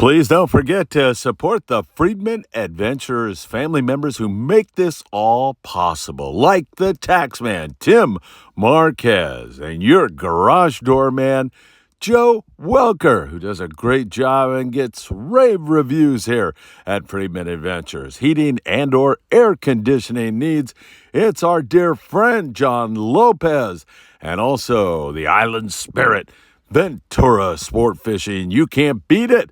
Please don't forget to support the Freedman Adventurers family members who make this all possible, like the Taxman, Tim Marquez, and your garage door man, Joe Welker, who does a great job and gets rave reviews here at Freedman Adventures. Heating and or air conditioning needs, it's our dear friend, John Lopez, and also the Island Spirit, Ventura Sport Fishing. You can't beat it.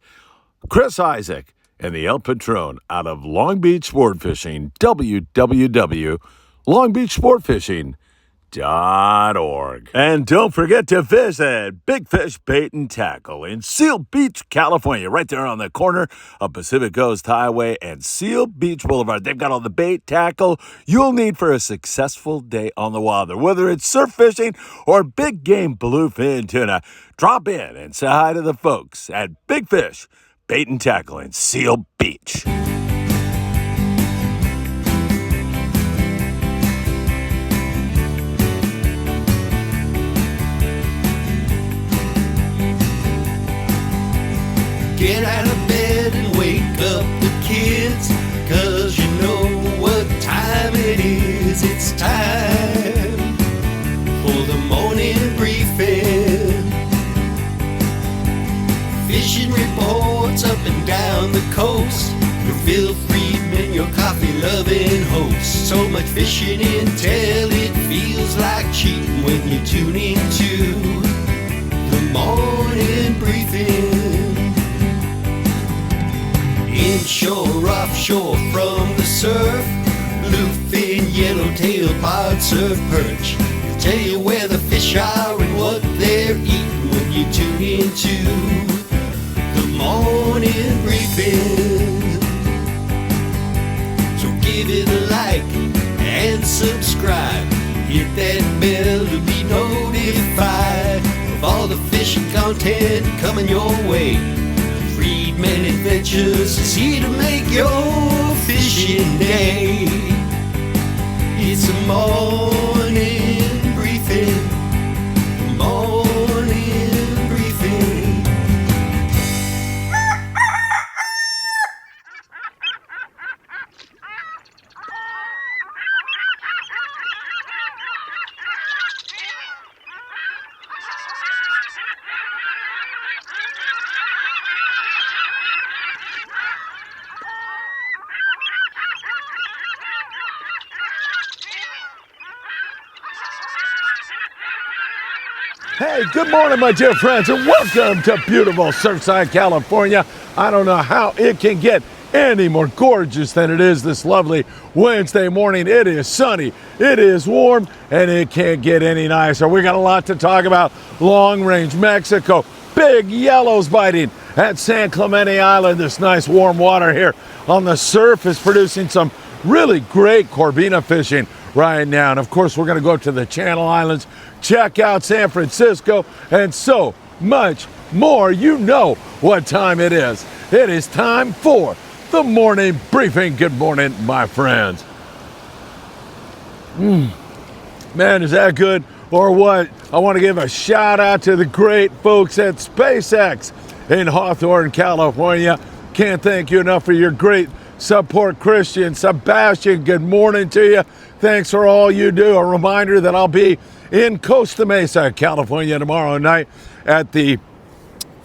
Chris Isaac and the El Patron out of Long Beach Sport Fishing, www.longbeachsportfishing.org. And don't forget to visit Big Fish Bait and Tackle in Seal Beach, California, right there on the corner of Pacific Coast Highway and Seal Beach Boulevard. They've got all the bait tackle you'll need for a successful day on the water. Whether it's surf fishing or big game bluefin tuna, drop in and say hi to the folks at Big Fish Bait and Tackle in Seal Beach. Get out of bed and wake up the kids, 'cause you know what time it is. It's time for the morning briefing. Fishing reports up and down the coast. Your Phil Friedman, your coffee-loving host. So much fishing intel, it feels like cheating when you tune into the morning briefing. Inshore, offshore, from the surf, bluefin, yellowtail, pod, surf, perch. They'll tell you where the fish are and what they're eating when you tune into the morning briefing. So give it a like and subscribe. Hit that bell to be notified of all the fishing content coming your way. Freedman Adventures is here to make your fishing day. It's a morning briefing. Morning briefing. Hey, good morning, my dear friends, and welcome to beautiful Surfside, California. I don't know how it can get any more gorgeous than it is this lovely Wednesday morning. It is sunny, it is warm, and it can't get any nicer. We got a lot to talk about. Long range Mexico, big yellows biting at San Clemente Island. This nice warm water here on the surf is producing some really great corvina fishing right now. And of course, we're going to go to the Channel Islands, check out San Francisco, and so much more. You know what time it is. It is time for the morning briefing. Good morning, my friends. Man, is that good or what? I want to give a shout out to the great folks at SpaceX in Hawthorne, California. Can't thank you enough for your great support. Christian, Sebastian, good morning to you. Thanks for all you do. A reminder that I'll be in Costa Mesa, California tomorrow night at the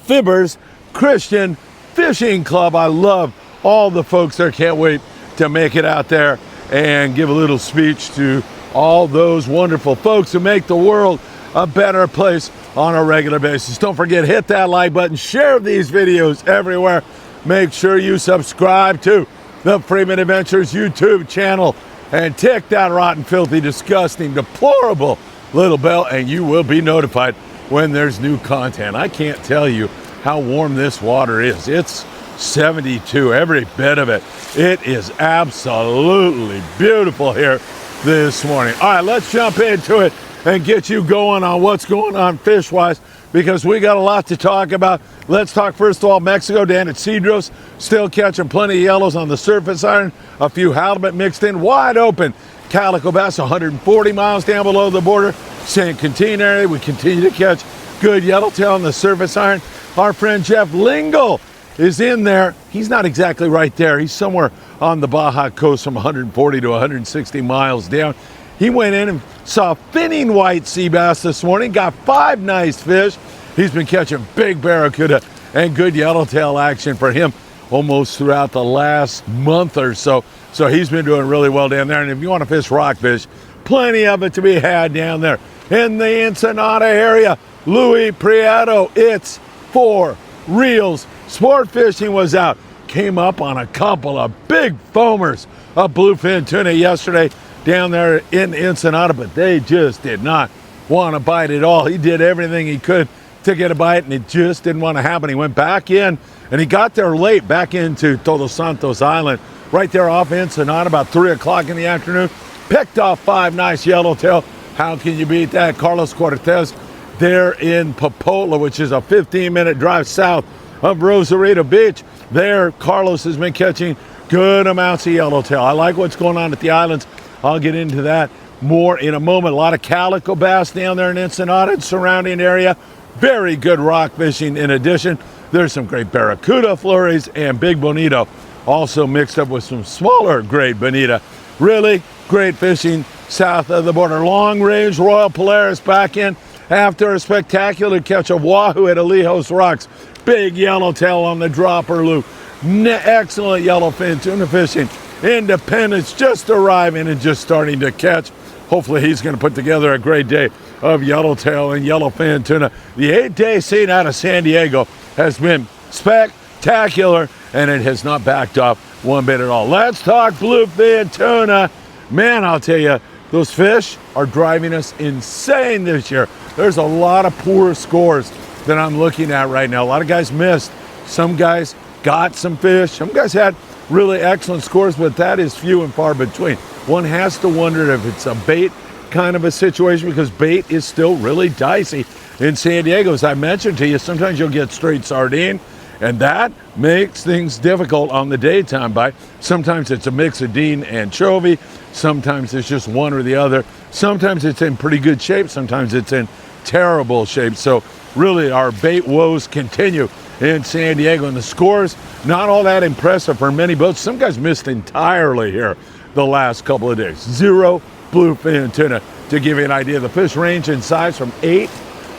Fibbers Christian Fishing Club. I love all the folks there. Can't wait to make it out there and give a little speech to all those wonderful folks who make the world a better place on a regular basis. Don't forget, hit that like button, share these videos everywhere. Make sure you subscribe to the Freedman Adventures YouTube channel and tick that rotten, filthy, disgusting, deplorable little bell, and you will be notified when there's new content. I can't tell you how warm this water is. It's 72, every bit of it. It is absolutely beautiful here this morning. All right, let's jump into it and get you going on what's going on fish-wise, because we got a lot to talk about. Let's talk first of all Mexico. Dan at Cedros still catching plenty of yellows on the surface iron. A few halibut mixed in, wide open. Calico bass 140 miles down below the border. San Quintin area, we continue to catch good yellowtail on the surface iron. Our friend Jeff Lingle is in there. He's not exactly right there. He's somewhere on the Baja coast from 140 to 160 miles down. He went in and saw finning white sea bass this morning, got 5 nice fish. He's been catching big barracuda and good yellowtail action for him almost throughout the last month or so. So he's been doing really well down there. And if you want to fish rockfish, plenty of it to be had down there in the Ensenada area. Louis Prieto, it's for reals. Sport fishing was out. Came up on a couple of big foamers of bluefin tuna yesterday down there in Ensenada, but they just did not want to bite at all. He did everything he could to get a bite, and it just didn't want to happen. He went back in, and he got there late, back into Todos Santos Island, right there off Ensenada, about 3 o'clock in the afternoon. Picked off 5 nice yellowtail. How can you beat that? Carlos Cortez there in Popola, which is a 15-minute drive south of Rosarito Beach. There, Carlos has been catching good amounts of yellowtail. I like what's going on at the islands. I'll get into that more in a moment. A lot of calico bass down there in Ensenada and surrounding area. Very good rock fishing. In addition, there's some great barracuda flurries and big bonito, also mixed up with some smaller great bonita. Really great fishing south of the border. Long range Royal Polaris back in after a spectacular catch of wahoo at Alijos Rocks. Big yellowtail on the dropper loop. Excellent yellowfin tuna fishing. Independence just arriving and just starting to catch. Hopefully he's going to put together a great day of yellowtail and yellowfin tuna. The 8-day scene out of San Diego has been spectacular, and it has not backed off one bit at all. Let's talk bluefin tuna. Man, I'll tell you, those fish are driving us insane this year. There's a lot of poor scores that I'm looking at right now. A lot of guys missed. Some guys got some fish. Some guys had really excellent scores, but that is few and far between. One has to wonder if it's a bait kind of a situation, because bait is still really dicey in San Diego. As I mentioned to you, sometimes you'll get straight sardine, and that makes things difficult on the daytime bite. Sometimes it's a mix of Dean and anchovy. Sometimes it's just one or the other. Sometimes it's in pretty good shape. Sometimes it's in terrible shape. So really our bait woes continue in San Diego, and the scores not all that impressive for many boats. Some guys missed entirely here the last couple of days. 0 bluefin tuna. To give you an idea, the fish range in size from 8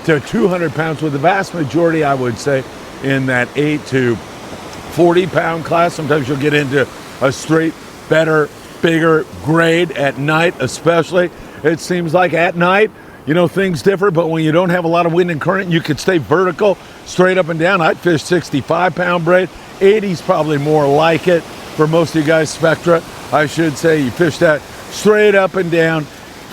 to 200 pounds, with the vast majority, I would say, in that 8 to 40 pound class. Sometimes you'll get into a straight, better, bigger grade at night, especially. It seems like at night, you know, things differ, but when you don't have a lot of wind and current, you could stay vertical, straight up and down. I'd fish 65 pound braid. 80's probably more like it for most of you guys. Spectra, I should say. You fish that straight up and down,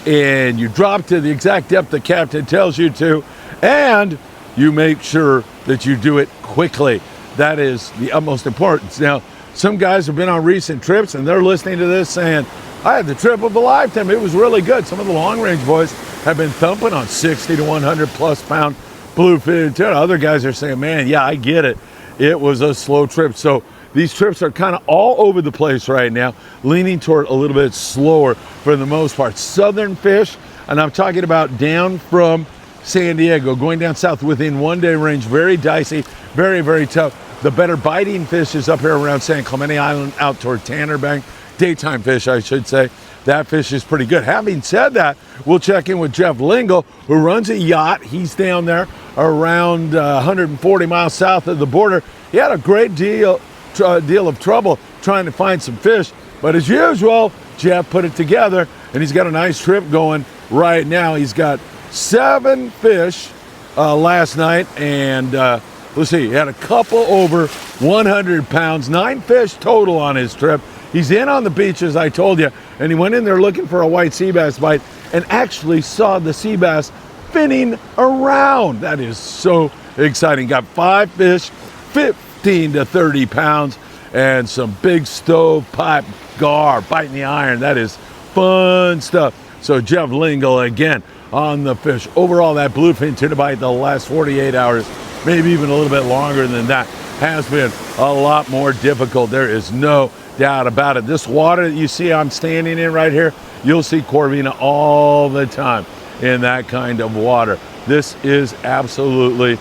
and you drop to the exact depth the captain tells you to, and you make sure that you do it quickly. That is the utmost importance. Now, some guys have been on recent trips, and they're listening to this saying, I had the trip of a lifetime. It was really good. Some of the long-range boys have been thumping on 60 to 100 plus pound bluefin tuna. Other guys are saying, man, yeah, I get it. It was a slow trip. So these trips are kind of all over the place right now, leaning toward a little bit slower for the most part. Southern fish, and I'm talking about down from San Diego, going down south within 1 day range, very dicey, very, very tough. The better biting fish is up here around San Clemente Island, out toward Tanner Bank. Daytime fish, I should say. That fish is pretty good. Having said that, we'll check in with Jeff Lingle, who runs a yacht. He's down there around 140 miles south of the border. He had a great deal of trouble trying to find some fish, but as usual, Jeff put it together, and he's got a nice trip going right now. He's got 7 fish last night, and let's see, he had a couple over 100 pounds, 9 fish total on his trip. He's in on the beach, as I told you, and he went in there looking for a white sea bass bite and actually saw the sea bass finning around. That is so exciting. Got 5 fish, 15 to 30 pounds, and some big stovepipe gar biting the iron. That is fun stuff. So Jeff Lingle again on the fish. Overall, that bluefin tuna bite the last 48 hours, maybe even a little bit longer than that, has been a lot more difficult. There is no doubt about it. This water that you see I'm standing in right here, you'll see Corvina all the time in that kind of water. This is absolutely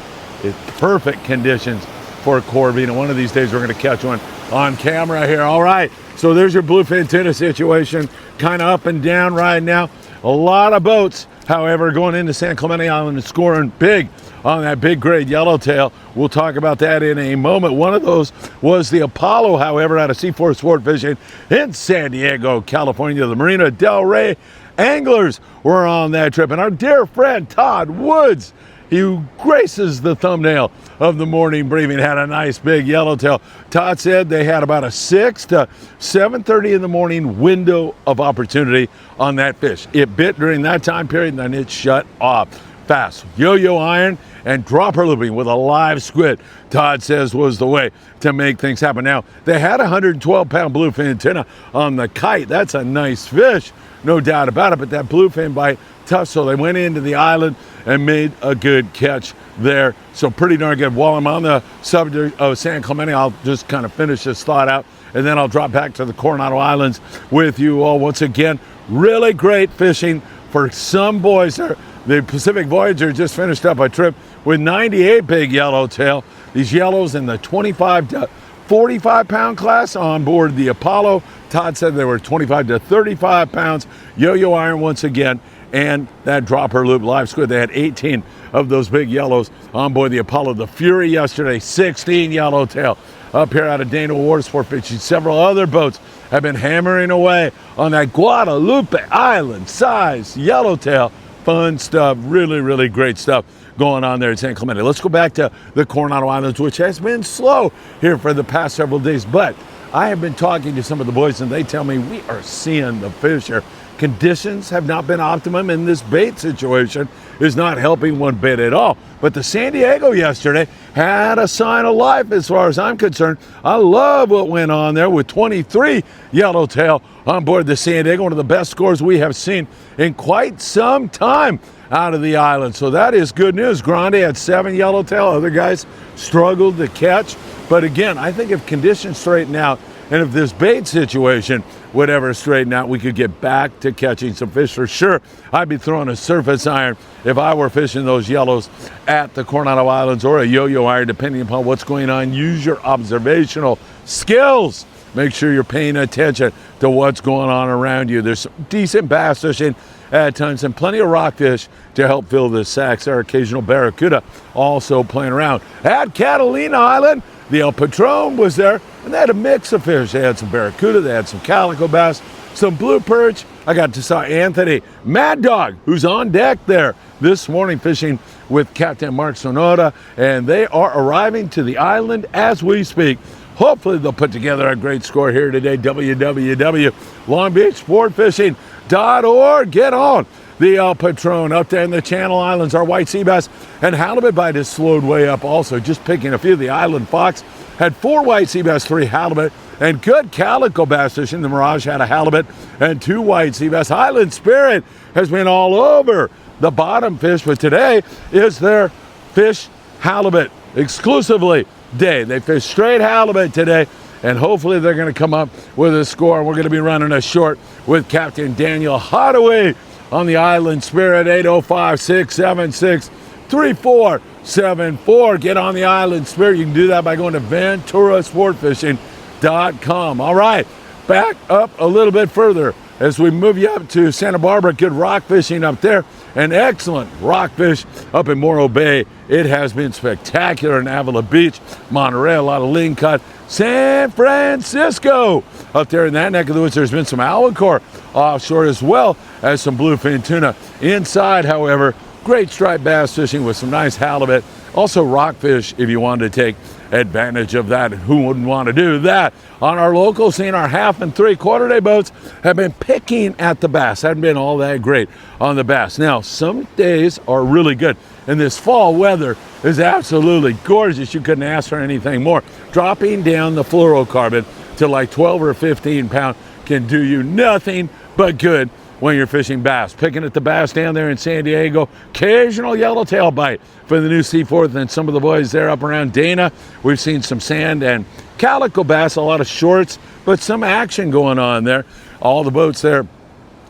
perfect conditions for Corby, and one of these days we're going to catch one on camera here. All right, so there's your bluefin tuna situation, kind of up and down right now. A lot of boats, however, going into San Clemente Island and scoring big on that big grade yellowtail. We'll talk about that in a moment. One of those was the Apollo, however, out of C4 Sport Fishing in San Diego, California. The Marina Del Rey anglers were on that trip, and our dear friend Todd Woods, he graces the thumbnail of the morning briefing, had a nice big yellowtail. Todd said they had about a 6 to 7:30 in the morning window of opportunity on that fish. It bit during that time period, and then it shut off fast. Yo-yo iron and dropper looping with a live squid, Todd says, was the way to make things happen. Now, they had 112-pound bluefin tuna on the kite. That's a nice fish, no doubt about it, but that bluefin bite tough, so they went into the island and made a good catch there. So pretty darn good. While I'm on the subject of San Clemente, I'll just kind of finish this thought out, and then I'll drop back to the Coronado Islands with you all once again. Really great fishing for some boys there. The Pacific Voyager just finished up a trip with 98 big yellowtail. These yellows in the 25 to 45-pound class on board the Apollo. Todd said they were 25 to 35 pounds. Yo-yo iron once again, and that dropper loop live squid. They had 18 of those big yellows on board the Apollo. The Fury yesterday, 16 yellowtail up here out of Dana Water Sport Fishing. Several other boats have been hammering away on that Guadalupe Island size yellowtail. Fun stuff, really, really great stuff going on there at San Clemente. Let's go back to the Coronado Islands, which has been slow here for the past several days, but I have been talking to some of the boys, and they tell me we are seeing the fish here. Conditions have not been optimum, and this bait situation is not helping one bit at all. But the San Diego yesterday had a sign of life as far as I'm concerned. I love what went on there with 23 yellowtail on board the San Diego, one of the best scores we have seen in quite some time out of the island. So that is good news. Grande had 7 yellowtail. Other guys struggled to catch. But again, I think if conditions straighten out, and if this bait situation would ever straighten out, we could get back to catching some fish for sure. I'd be throwing a surface iron if I were fishing those yellows at the Coronado Islands, or a yo-yo iron, depending upon what's going on. Use your observational skills. Make sure you're paying attention to what's going on around you. There's some decent bass fishing at times and plenty of rockfish to help fill the sacks. There are occasional barracuda also playing around. At Catalina Island, the El Patron was there, and they had a mix of fish. They had some barracuda, they had some calico bass, some blue perch. I got to saw Anthony Mad Dog, who's on deck there this morning fishing with Captain Mark Sonora, and they are arriving to the island as we speak. Hopefully they'll put together a great score here today. www.longbeachsportfishing.org. Get on the El Patron up there in the Channel Islands. Our white sea bass and halibut bite is slowed way up also. Just picking a few. The Island Fox had 4 white sea bass, 3 halibut, and good calico bass fishing. The Mirage had a halibut and 2 white sea bass. Island Spirit has been all over the bottom fish, but today is their fish halibut exclusively day. They fish straight halibut today, and hopefully they're going to come up with a score. We're going to be running a short with Captain Daniel Hadaway on the Island Spirit. 805-676-3474. Get on the Island Spirit. You can do that by going to VenturaSportFishing.com. All right, back up a little bit further as we move you up to Santa Barbara. Good rock fishing up there, and excellent rockfish up in Morro Bay. It has been spectacular in Avila Beach, Monterey, a lot of ling cut. San Francisco, up there in that neck of the woods, there's been some albacore offshore as well as some bluefin tuna. Inside, however, great striped bass fishing with some nice halibut. Also rockfish if you wanted to take advantage of that. Who wouldn't want to do that? On our local scene, our 1/2 and 3/4 day boats have been picking at the bass. Haven't been all that great on the bass. Now, some days are really good, and this fall weather is absolutely gorgeous. You couldn't ask for anything more. Dropping down the fluorocarbon to like 12 or 15 pound can do you nothing but good when you're fishing bass. Picking at the bass down there in San Diego. Occasional yellowtail bite for the new Seaforth and some of the boys there up around Dana. We've seen some sand and calico bass, a lot of shorts, but some action going on there. All the boats there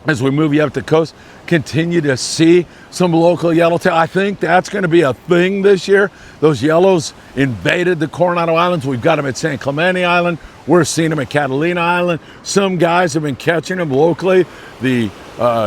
as we move you up the coast continue to see some local yellowtail. I think that's going to be a thing this year. Those yellows invaded the Coronado Islands. We've got them at San Clemente Island. We're seeing them at Catalina Island. Some guys have been catching them locally. The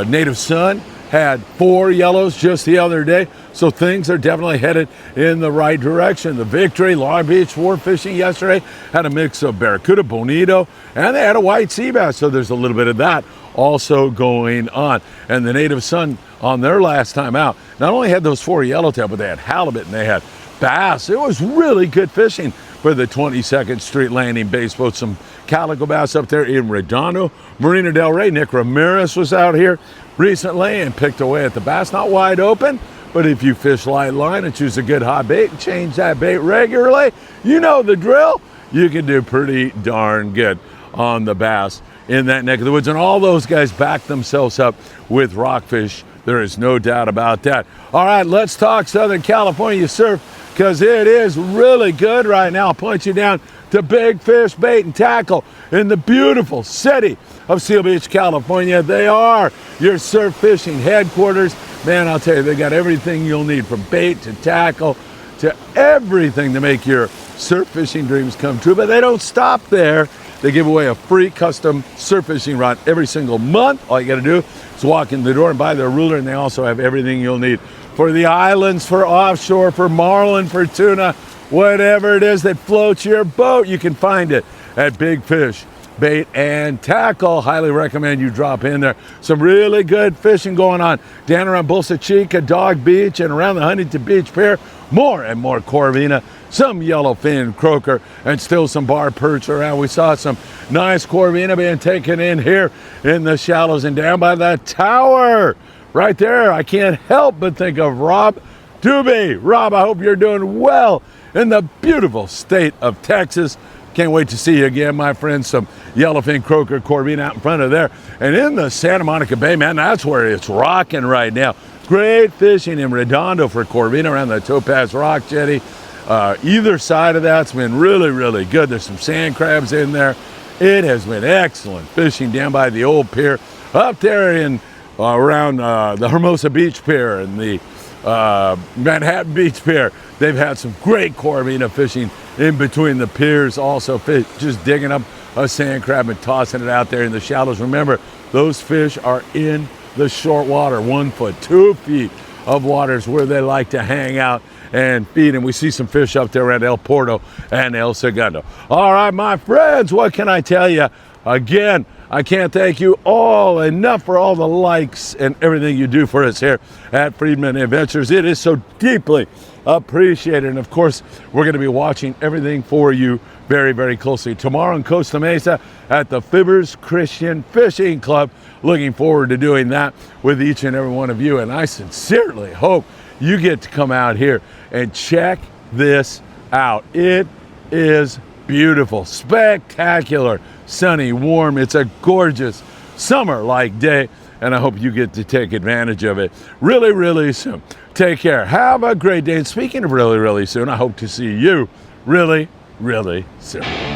Native Son had 4 yellows just the other day, so things are definitely headed in the right direction. The Victory, Long Beach, were fishing yesterday, had a mix of barracuda, bonito, and they had a white sea bass, so there's a little bit of that also going on. And the Native Son, on their last time out, not only had those 4 yellowtail, but they had halibut and they had bass. It was really good fishing for the 22nd Street Landing base boat. Some calico bass up there in Redondo, Marina del Rey. Nick Ramirez was out here recently and picked away at the bass. Not wide open, but if you fish light line and choose a good hot bait and change that bait regularly, you know the drill. You can do pretty darn good on the bass in that neck of the woods. And all those guys back themselves up with rockfish. There is no doubt about that. All right, let's talk Southern California surf, because it is really good right now. I'll point you down to Big Fish Bait and Tackle in the beautiful city of Seal Beach, California. They are your surf fishing headquarters. Man, I'll tell you, they got everything you'll need, from bait to tackle to everything to make your surf fishing dreams come true. But they don't stop there. They give away a free custom surf fishing rod every single month. All you got to do is walk in the door and buy their ruler, and they also have everything you'll need for the islands, for offshore, for marlin, for tuna, whatever it is that floats your boat. You can find it at Big Fish Bait and Tackle. Highly recommend you drop in there. Some really good fishing going on down around Bolsa Chica, Dog Beach, and around the Huntington Beach Pier. More and more corvina, some yellowfin croaker, and still some bar perch around. We saw some nice corvina being taken in here in the shallows and down by that tower right there. I can't help but think of Rob Doobie. Rob, I hope you're doing well in the beautiful state of Texas. Can't wait to see you again, my friends. Some yellowfin croaker corvina out in front of there. And in the Santa Monica Bay, man, that's where it's rocking right now. Great fishing in Redondo for corvina around the Topaz Rock Jetty. Either side of that's been really, really good. There's some sand crabs in there. It has been excellent fishing down by the old pier, up there in around the Hermosa Beach Pier and the Manhattan Beach Pier. They've had some great corvina fishing in between the piers. Also, fish just digging up a sand crab and tossing it out there in the shallows. Remember, those fish are in the short water, 1 foot, 2 feet of waters where they like to hang out and feed. And we see some fish up there around El Porto and El Segundo. All right, my friends, what can I tell you? Again, I can't thank you all enough for all the likes and everything you do for us here at Friedman Adventures. It is so deeply appreciated. And of course, we're going to be watching everything for you very, very closely tomorrow in Costa Mesa at the Fibbers Christian Fishing Club. Looking forward to doing that with each and every one of you. And I sincerely hope you get to come out here and check this out. It is beautiful, spectacular, sunny, warm. It's a gorgeous summer-like day, and I hope you get to take advantage of it really, really soon. Take care. Have a great day. And speaking of really, really soon, I hope to see you really, really soon.